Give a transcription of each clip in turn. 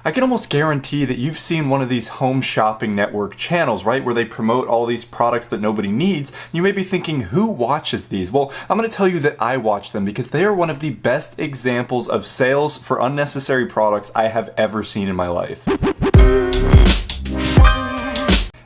I can almost guarantee that you've seen one of these home shopping network channels, right? Where they promote all these products that nobody needs. You may be thinking, who watches these? Well, I'm going to tell you that I watch them because they are one of the best examples of sales for unnecessary products I have ever seen in my life.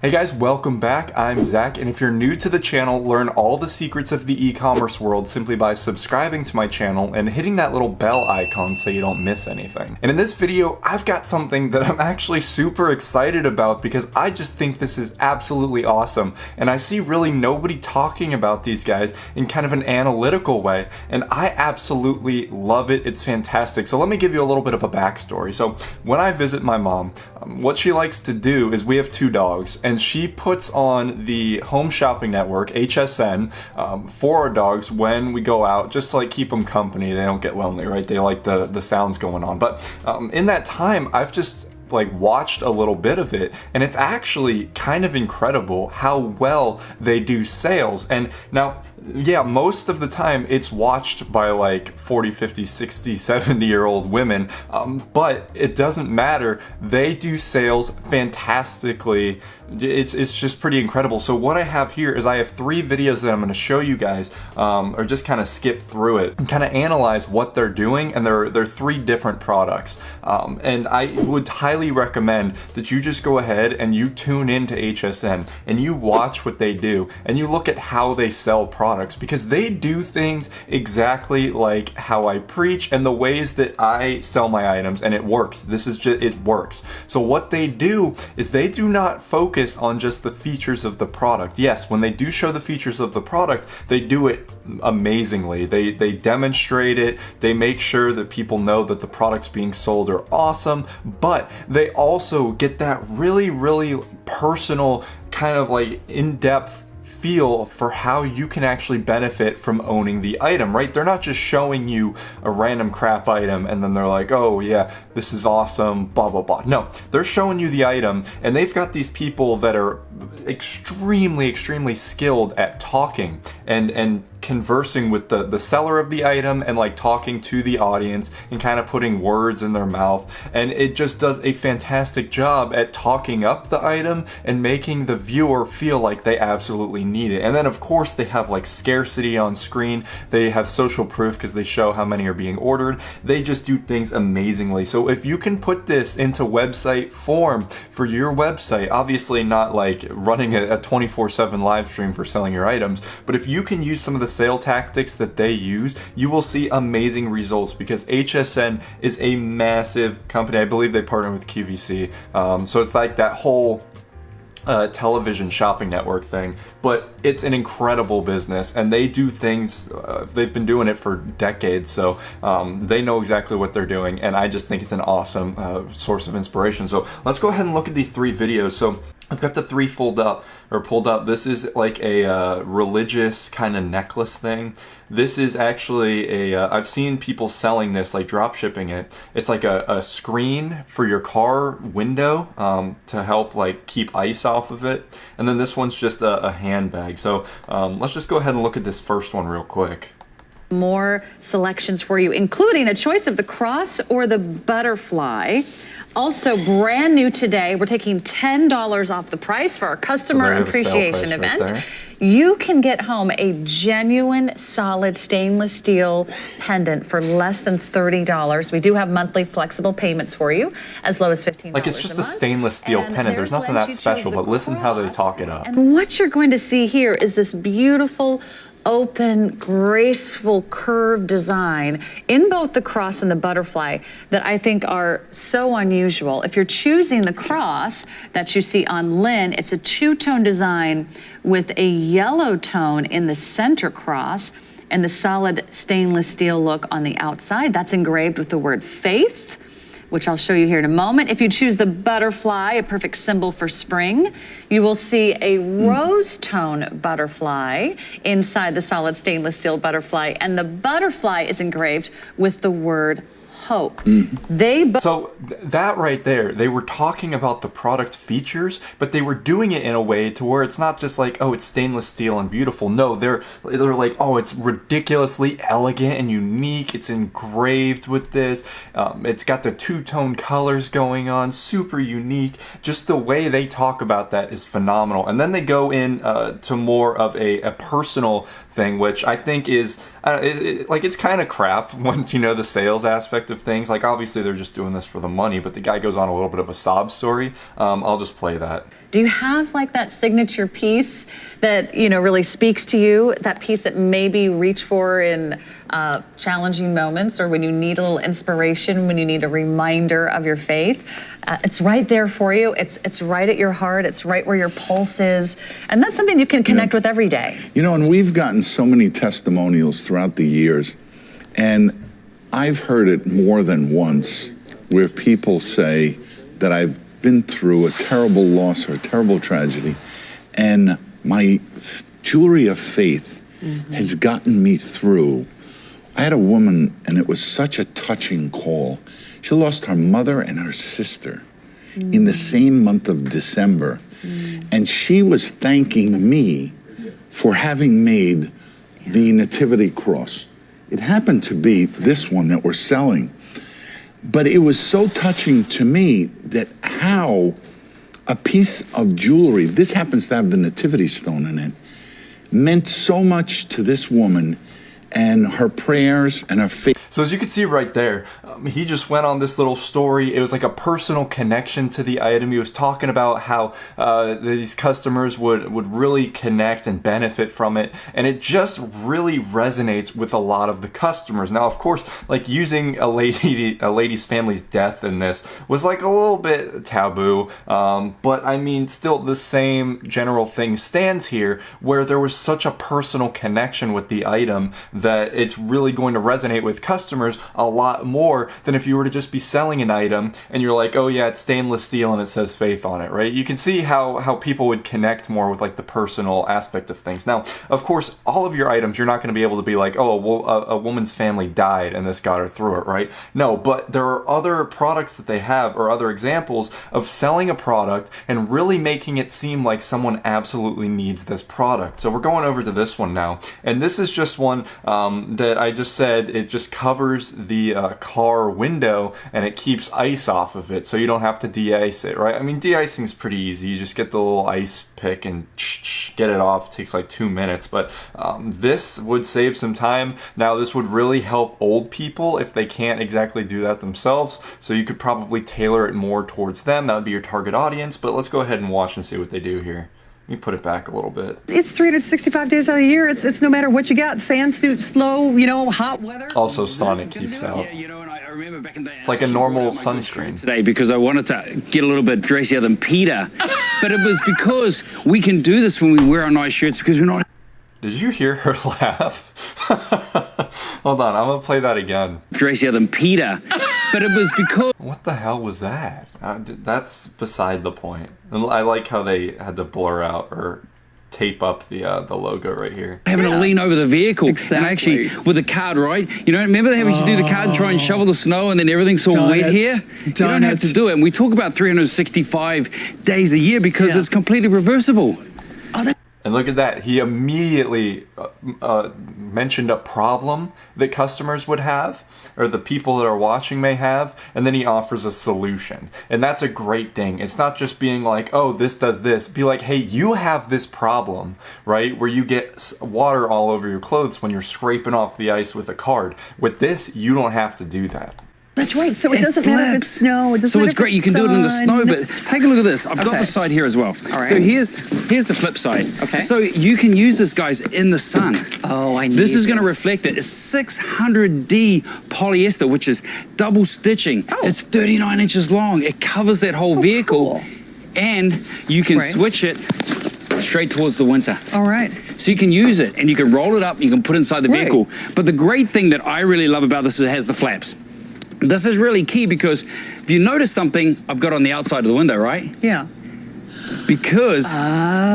Hey guys, welcome back. I'm Zach, and if you're new to the channel, learn all the secrets of the e-commerce world simply by subscribing to my channel and hitting that little bell icon so you don't miss anything. And in this video, I've got something that I'm actually super excited about because I just think this is absolutely awesome, and I see really nobody talking about these guys in kind of an analytical way, and I absolutely love it. It's fantastic. So let me give you a little bit of a backstory. So when I visit my mom, what she likes to do is we have 2 dogs, and she puts on the Home Shopping Network, HSN, for our dogs when we go out, just to like keep them company. They don't get lonely, right? They like the sounds going on. But in that time, I've just like watched a little bit of it, and it's actually kind of incredible how well they do sales. And now, yeah, most of the time it's watched by like 40, 50, 60, 70-year-old women, but it doesn't matter. They do sales fantastically. It's just pretty incredible. So what I have here is I have 3 videos that I'm going to show you guys, or just kind of skip through it and kind of analyze what they're doing, and they're 3 different products. And I would highly recommend that you just go ahead and you tune into HSN and you watch what they do and you look at how they sell products, because they do things exactly like how I preach and the ways that I sell my items, and it works. This is just, it works. So what they do is they do not focus on just the features of the product. Yes, when they do show the features of the product, they do it amazingly. They demonstrate it. They make sure that people know that the products being sold are awesome, but they also get that really, really personal kind of like in-depth feel for how you can actually benefit from owning the item, right? They're not just showing you a random crap item and then they're like, oh yeah, this is awesome, blah, blah, blah. No, they're showing you the item, and they've got these people that are extremely, extremely skilled at talking and conversing with the seller of the item, and like talking to the audience and kind of putting words in their mouth. And it just does a fantastic job at talking up the item and making the viewer feel like they absolutely need it. And then of course they have like scarcity on screen. They have social proof because they show how many are being ordered. They just do things amazingly. So if you can put this into website form for your website, obviously not like running a 24/7 live stream for selling your items, but if you can use some of the sale tactics that they use, you will see amazing results, because HSN is a massive company. I believe they partner with QVC. So it's like that whole television shopping network thing, but it's an incredible business, and they do things, they've been doing it for decades, so they know exactly what they're doing, and I just think it's an awesome source of inspiration. So let's go ahead and look at these 3 videos. So I've got the 3 pulled up. This is like a religious kind of necklace thing. This is actually I've seen people selling this, like drop shipping it. It's like a screen for your car window to help like keep ice off of it. And then this one's just a handbag. So let's just go ahead and look at this first one real quick. More selections for you, including a choice of the cross or the butterfly. Also brand new today, we're taking $10 off the price for our customer appreciation event. Right, you can get home a genuine solid stainless steel pendant for less than $30. We do have monthly flexible payments for you, as low as $15 Like it's just a stainless steel pendant. There's nothing that special, but listen how they talk it up. And what you're going to see here is this beautiful open, graceful, curved design in both the cross and the butterfly that I think are so unusual. If you're choosing the cross that you see on Lynn, it's a 2-tone design with a yellow tone in the center cross and the solid stainless steel look on the outside. That's engraved with the word faith, which I'll show you here in a moment. If you choose the butterfly, a perfect symbol for spring, you will see a rose tone butterfly inside the solid stainless steel butterfly, and the butterfly is engraved with the word hope. So that right there, they were talking about the product features, but they were doing it in a way to where it's not just like, oh, it's stainless steel and beautiful. No, they're like, oh, it's ridiculously elegant and unique. It's engraved with this. It's got the two-tone colors going on, super unique. Just the way they talk about that is phenomenal. And then they go in to more of a personal thing, which I think is it's kind of crap once you know the sales aspect of things. Like, obviously they're just doing this for the money, but the guy goes on a little bit of a sob story. I'll just play that. Do you have like that signature piece that, you know, really speaks to you? That piece that maybe reach for in challenging moments, or when you need a little inspiration, when you need a reminder of your faith? It's right there for you. It's right at your heart. It's right where your pulse is. And that's something you can connect with every day. You know, and we've gotten so many testimonials throughout the years, and I've heard it more than once where people say that I've been through a terrible loss or a terrible tragedy, and my jewelry of faith has gotten me through. I had a woman, and it was such a touching call. She lost her mother and her sister in the same month of December, and she was thanking me for having made the Nativity cross. It happened to be this one that we're selling. But it was so touching to me that how a piece of jewelry, this happens to have the Nativity stone in it, meant so much to this woman and her prayers and her faith. So as you can see right there, he just went on this little story. It was like a personal connection to the item. He was talking about how these customers would really connect and benefit from it. And it just really resonates with a lot of the customers. Now, of course, like using a lady's family's death in this was like a little bit taboo. But I mean, still the same general thing stands here, where there was such a personal connection with the item that it's really going to resonate with customers a lot more than if you were to just be selling an item and you're like, oh yeah, it's stainless steel and it says faith on it, right? You can see how people would connect more with like the personal aspect of things. Now, of course, all of your items, you're not going to be able to be like, oh, well, a woman's family died and this got her through it, right? No, but there are other products that they have, or other examples of selling a product and really making it seem like someone absolutely needs this product. So we're going over to this one now, and this is just one that I just said, it just covers the car window and it keeps ice off of it, so you don't have to de-ice it, right? I mean, de-icing is pretty easy. You just get the little ice pick and get it off. It takes like 2 minutes, but this would save some time. Now, this would really help old people if they can't exactly do that themselves, so you could probably tailor it more towards them. That would be your target audience, but let's go ahead and watch and see what they do here. Let me put it back a little bit. It's 365 days out of the year. It's no matter what you got. Sand, slow, you know, hot weather. Also, sun it keeps out. Yeah, you know, and I remember back in the day. It's like a normal sunscreen. Today, because I wanted to get a little bit dressier than Peter, but it was because we can do this when we wear our nice shirts, because we're not. Did you hear her laugh? Hold on, I'm gonna play that again. Dressier than Peter, but it was because. What the hell was that? That's beside the point. And I like how they had to blur out or tape up the logo right here. Having to lean over the vehicle. Exactly. And actually, with the card, right? You know, remember having to do the card and try and shovel the snow and then everything's all wet here? You don't have to do it. And we talk about 365 days a year because it's completely reversible. And look at that. He immediately mentioned a problem that customers would have, or the people that are watching may have, and then he offers a solution. And that's a great thing. It's not just being like, oh, this does this. Be like, hey, you have this problem, right? Where you get water all over your clothes when you're scraping off the ice with a card. With this, you don't have to do that. That's right. So it doesn't matter if it's snow. It doesn't so matter it's great. You can do it in the snow, but take a look at this. I've got the side here as well. All right. So here's the flip side. Okay. So you can use this, guys, in the sun. Oh, I need this. Is going to reflect it. It's 600D polyester, which is double stitching. Oh. It's 39 inches long. It covers that whole vehicle. Cool. And you can switch it straight towards the winter. All right. So you can use it, and you can roll it up, you can put it inside the vehicle. But the great thing that I really love about this is it has the flaps. This is really key because if you notice something I've got on the outside of the window, right? Yeah. because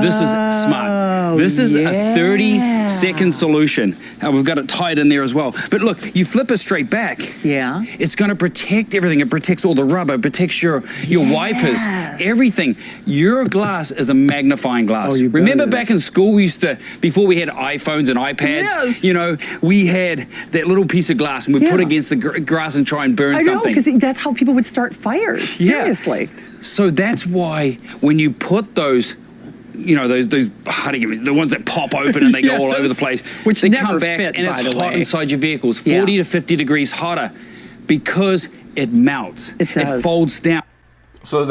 this is smart. This is a 30-second solution. We've got it tied in there as well. But look, you flip it straight back. Yeah. It's going to protect everything. It protects all the rubber, it protects your wipers, everything. Your glass is a magnifying glass. Oh, you bet Remember it back is. in school, we used to, before we had iPhones and iPads, Yes. you know, we had that little piece of glass and we'd put it against the grass and try and burn I know, something. because that's how people would start fires. Seriously. So that's why when you put those, you know, those how do you, the ones that pop open and they go all over the place, Which they never come back fit, and by it's the hot way. inside your vehicles, 40 to 50 degrees hotter, because it melts. It does. It folds down. So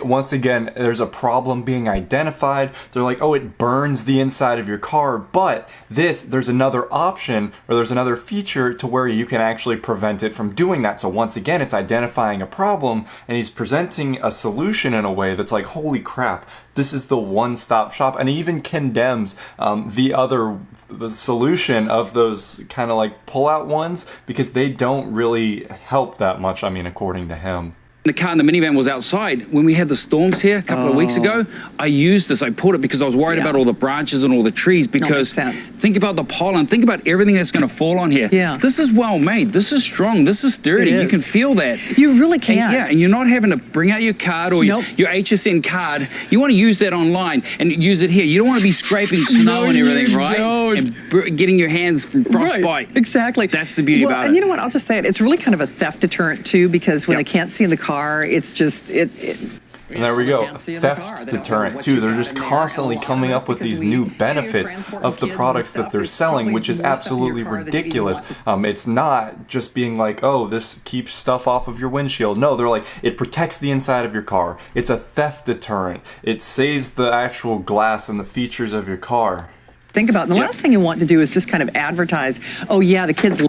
once again, there's a problem being identified. They're like, oh, it burns the inside of your car, but there's another option, or there's another feature to where you can actually prevent it from doing that. So once again, it's identifying a problem, and he's presenting a solution in a way that's like, holy crap, this is the one-stop shop. And he even condemns the solution of those kind of like pull-out ones, because they don't really help that much, I mean, according to him. The car in the minivan was outside. When we had the storms here a couple of weeks ago, I used this. I pulled it because I was worried about all the branches and all the trees, because makes sense. think about the pollen. Think about everything that's going to fall on here. Yeah. This is well made. This is strong. This is sturdy. It You can is. feel that. You really can. And you're not having to bring out your card or your HSN card. You want to use that online and use it here. You don't want to be scraping snow and everything, right? don't. And getting your hands from frostbite. Right, exactly. That's the beauty about And it. you know what? I'll just say it. It's really kind of a theft deterrent too, because when Yep. they can't see in the car, it's just And there we go, can't see in the car. theft They don't know deterrent what too. you They're got just in there. constantly And a lot coming of us, up with because these we- new you're benefits transporting of the kids and products that stuff, they're there's selling, probably which is more stuff in your absolutely car that you ridiculous. want It's not just being like, oh, this keeps stuff off of your windshield. No, they're like, it protects the inside of your car. It's a theft deterrent. It saves the actual glass and the features of your car. think about. And the last thing you want to do is just kind of advertise, oh yeah, the kids,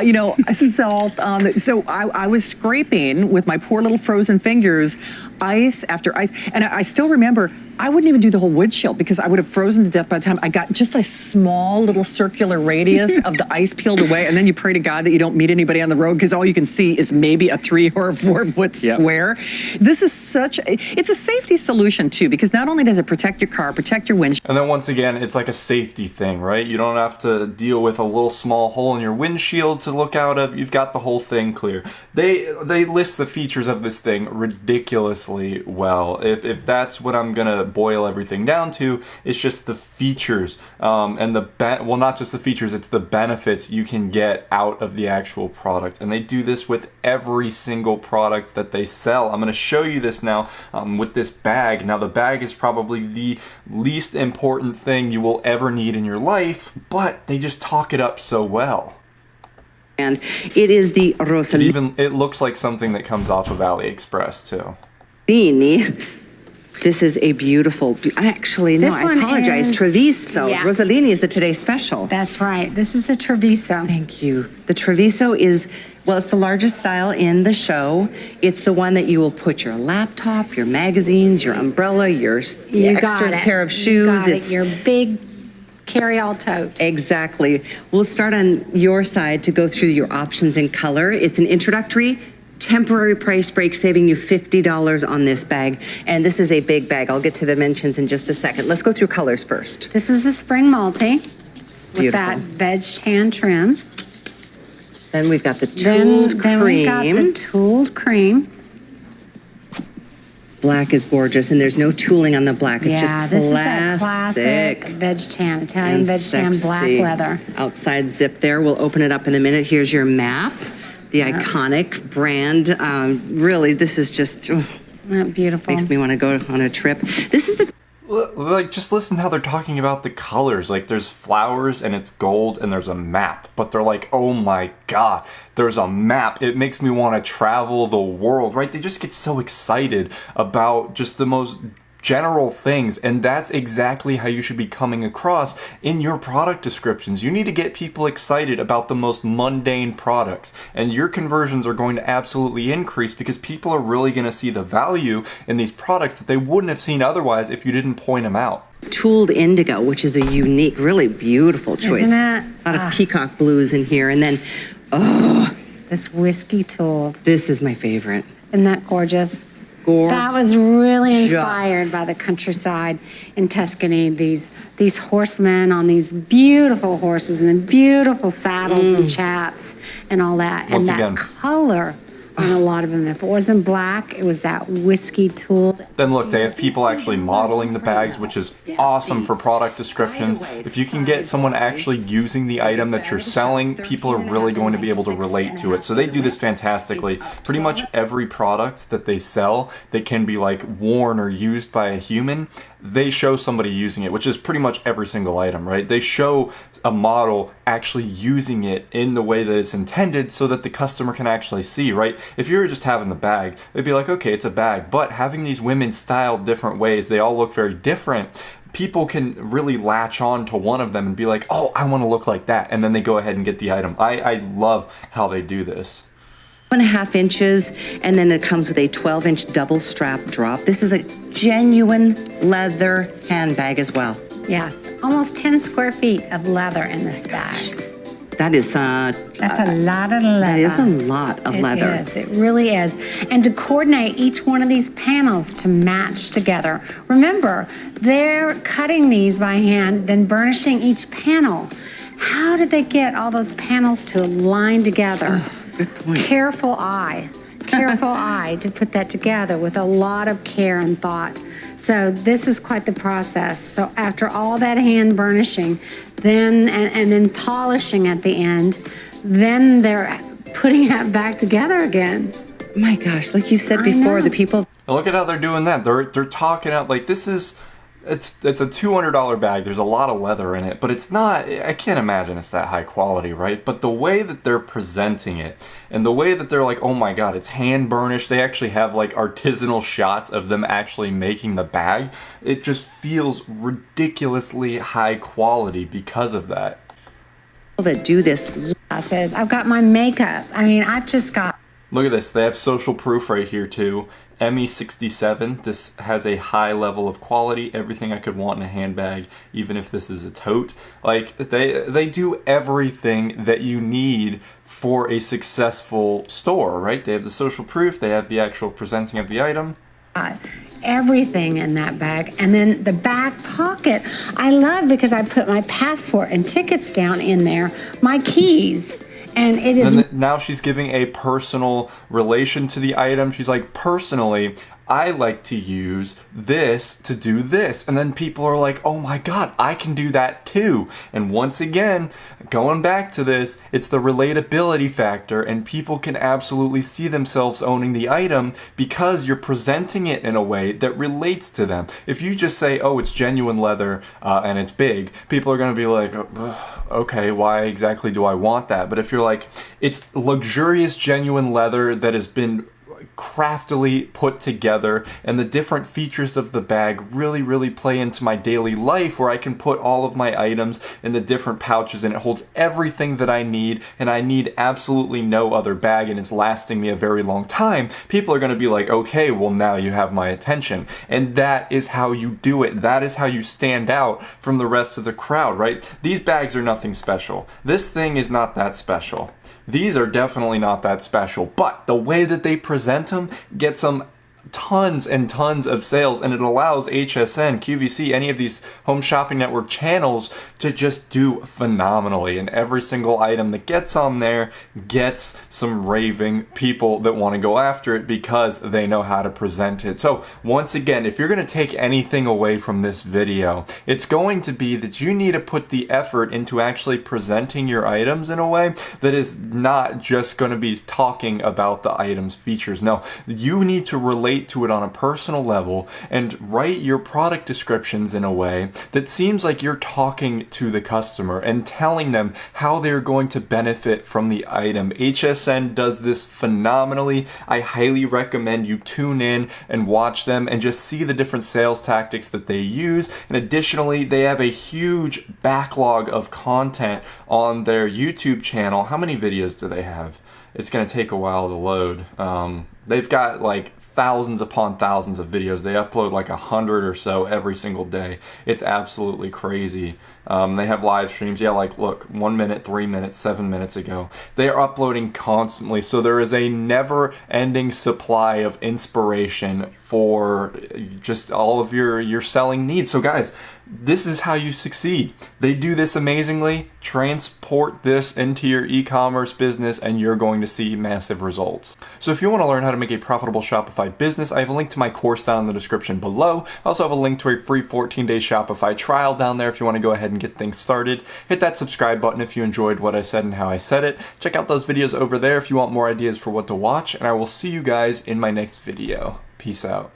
you know, salt. So I was scraping with my poor little frozen fingers, ice after ice. And I still remember, I wouldn't even do the whole windshield because I would have frozen to death by the time I got just a small little circular radius of the ice peeled away. And then you pray to God that you don't meet anybody on the road, because all you can see is maybe a 3 or 4 foot square. This is it's a safety solution too, because not only does it protect your car, protect your windshield. And then once again, it's like a safety thing, right? You don't have to deal with a little small hole in your windshield to look out of. You've got the whole thing clear. They list the features of this thing ridiculously well. If that's what I'm gonna boil everything down to, it's just the features and well, not just the features, it's the benefits you can get out of the actual product. And they do this with every single product that they sell. I'm gonna show you this now with this bag. Now the bag is probably the least important thing you will ever need in your life, but they just talk it up so well. And it is the Rossellini. It looks like something that comes off of AliExpress too. This is a beautiful, actually, no, This I one apologize. is- Treviso. Yeah. Rossellini is the Today Special. That's right. This is a Treviso. Thank you. The Treviso is, well, it's the largest style in the show. It's the one that you will put your laptop, your magazines, your umbrella, your You extra got it. pair of You shoes. got it. Your big carry-all tote. Exactly. We'll start on your side to go through your options in color. It's an introductory temporary price break, saving you $50 on this bag. And this is a big bag. I'll get to the dimensions in just a second. Let's go through colors first. This is a spring multi with Beautiful. that veg tan trim. Then we've got the tooled Then we got the cream. tooled cream. Black is gorgeous, and there's no tooling on the black. It's just This is that classic. classic veg tan, Italian and veg tan black sexy. leather. Outside zip there. We'll open it up in a minute. Here's your map, the iconic brand. Really, this is just Beautiful. makes me want to go on a trip. This is the Like, just listen how they're talking about the colors. Like, there's flowers and it's gold and there's a map. But they're like, oh my god, there's a map. It makes me want to travel the world, right? They just get so excited about just the most general things, and that's exactly how you should be coming across in your product descriptions. You need to get people excited about the most mundane products, and your conversions are going to absolutely increase because people are really going to see the value in these products that they wouldn't have seen otherwise if you didn't point them out. tooled indigo, which is a unique, really beautiful choice. Isn't it? A lot of peacock blues in here. And then, This whiskey tooled. this is my favorite. Isn't that gorgeous? That was really inspired by the countryside in Tuscany. These horsemen on these beautiful horses and the beautiful saddles and chaps and all that. Once and that again, color on a lot of them. If it wasn't black, it was that whiskey tool. then look, they have people actually modeling the bags, which is awesome for product descriptions. If you can get someone actually using the item that you're selling, people are really going to be able to relate to it. So they do this fantastically. Pretty much every product that they sell that can be like worn or used by a human, they show somebody using it, which is pretty much every single item, right? They show a model actually using it in the way that it's intended so that the customer can actually see, right? If you were just having the bag, they'd be like, okay, it's a bag. But having these women styled different ways, they all look very different. People can really latch on to one of them and be like, oh, I want to look like that. And then they go ahead and get the item. I love how they do this. 1.5 inches, and then it comes with a 12-inch double strap drop. This is a genuine leather handbag as well. Yes, almost 10 square feet of leather in this bag. That is That's a lot of leather. that is a lot of leather. It is. It really is. And to coordinate each one of these panels to match together. Remember, they're cutting these by hand, then burnishing each panel. How did they get all those panels to align together? Good point. Careful eye to put that together with a lot of care and thought. So this is quite the process. So after all that hand burnishing, then and then polishing at the end, then they're putting that back together again. My gosh, like you said before, the people. And look at how they're doing that. They're talking out like this is. It's a $200 bag. There's a lot of leather in it, but it's not, I can't imagine it's that high quality, right? But the way that they're presenting it and the way that they're like, oh my God, it's hand burnished. They actually have like artisanal shots of them actually making the bag. It just feels ridiculously high quality because of that. That do this. Says, I've got my makeup. I mean, I've just got. Look at this. They have social proof right here too. ME67. This has a high level of quality. Everything I could want in a handbag, even if this is a tote. Like they do everything that you need for a successful store, right? They have the social proof. They have the actual presenting of the item. Everything in that bag. And then the back pocket, I love because I put my passport and tickets down in there, my keys. And it is. And now she's giving a personal relation to the item. She's like, personally, I like to use this to do this. And then people are like, oh my God, I can do that too. And once again, going back to this, it's the relatability factor, and people can absolutely see themselves owning the item because you're presenting it in a way that relates to them. If you just say, oh, it's genuine leather and it's big, people are going to be like, okay, why exactly do I want that? But if you're like, it's luxurious, genuine leather that has been craftily put together, and the different features of the bag really play into my daily life, where I can put all of my items in the different pouches and it holds everything that I need, and I need absolutely no other bag, and it's lasting me a very long time. People are going to be like, okay, well now you have my attention. And that is how you do it. That is how you stand out from the rest of the crowd, right? These bags are nothing special. This thing is not that special. These are definitely not that special, but the way that they present them gets them tons and tons of sales, and it allows HSN, QVC, any of these Home Shopping Network channels to just do phenomenally. And every single item that gets on there gets some raving people that want to go after it because they know how to present it. So once again, if you're going to take anything away from this video, it's going to be that you need to put the effort into actually presenting your items in a way that is not just going to be talking about the item's features. No, you need to relate to it on a personal level and write your product descriptions in a way that seems like you're talking to the customer and telling them how they're going to benefit from the item. HSN does this phenomenally. I highly recommend you tune in and watch them and just see the different sales tactics that they use. And additionally, they have a huge backlog of content on their YouTube channel. How many videos do they have? It's going to take a while to load. They've got like thousands upon thousands of videos. They upload like 100 or so every single day. It's absolutely crazy They have live streams. Yeah, like look, 1 minute, 3 minutes, 7 minutes ago. They are uploading constantly, so there is a never-ending supply of inspiration for just all of your selling needs. So guys, this is how you succeed. They do this amazingly. Transport this into your e-commerce business and you're going to see massive results. So if you want to learn how to make a profitable Shopify business, I have a link to my course down in the description below. I also have a link to a free 14-day Shopify trial down there if you want to go ahead and get things started. Hit that subscribe button if you enjoyed what I said and how I said it. Check out those videos over there if you want more ideas for what to watch, and I will see you guys in my next video. Peace out.